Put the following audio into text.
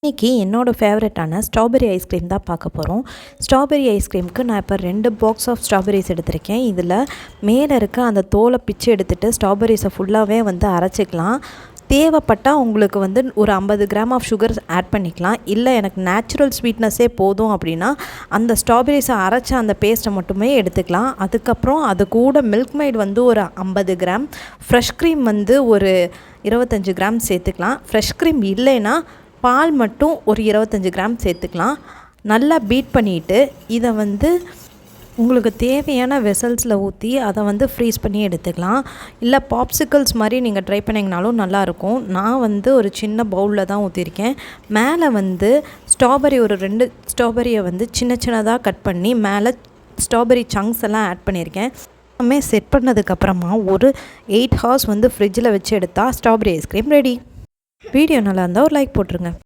இன்றைக்கி என்னோடய ஃபேவரட்டான ஸ்ட்ராபெரி ஐஸ்கிரீம் தான் பார்க்க போகிறோம். ஸ்ட்ராபெரி ஐஸ்கிரீமுக்கு நான் இப்போ 2 பாக்ஸ் ஆஃப் ஸ்ட்ராபெரிஸ் எடுத்திருக்கேன். இதில் மேலே இருக்க அந்த தோலை பிச்சு எடுத்துகிட்டு ஸ்ட்ராபெரிஸை ஃபுல்லாகவே அரைச்சிக்கலாம். தேவைப்பட்டால் உங்களுக்கு ஒரு 50 கிராம் ஆஃப் சுகர் ஆட் பண்ணிக்கலாம். இல்லை எனக்கு நேச்சுரல் ஸ்வீட்னஸே போதும் அப்படின்னா அந்த ஸ்ட்ராபெரிஸை அரைச்ச அந்த பேஸ்ட்டை மட்டுமே எடுத்துக்கலாம். அதுக்கப்புறம் அது கூட மில்க் மெய்ட் ஒரு 50 கிராம், ஃப்ரெஷ் க்ரீம் ஒரு 25 கிராம் சேர்த்துக்கலாம். ஃப்ரெஷ் க்ரீம் இல்லைன்னா பால் மட்டும் ஒரு 25 கிராம் சேர்த்துக்கலாம். நல்லா பீட் பண்ணிவிட்டு இதை உங்களுக்கு தேவையான வெசல்ஸில் ஊற்றி அதை ஃப்ரீஸ் பண்ணி எடுத்துக்கலாம். இல்லை பாப்சிக்கல்ஸ் மாதிரி நீங்கள் ட்ரை பண்ணிங்கனாலும் நல்லாயிருக்கும். நான் ஒரு சின்ன பவுலில் தான் ஊற்றிருக்கேன். மேலே ஸ்ட்ராபெரி ஒரு 2 ஸ்ட்ராபெரியை சின்ன சின்னதாக கட் பண்ணி மேலே ஸ்ட்ராபெரி சங்க்ஸ் எல்லாம் ஆட் பண்ணியிருக்கேன். எல்லாமே செட் பண்ணதுக்கப்புறமா ஒரு 8 ஹவர்ஸ் ஃப்ரிட்ஜில் வச்சு எடுத்தால் ஸ்ட்ராபெரி ஐஸ்கிரீம் ரெடி. வீடியோ நல்லா இருந்தால் ஒரு லைக் போட்டுருங்க.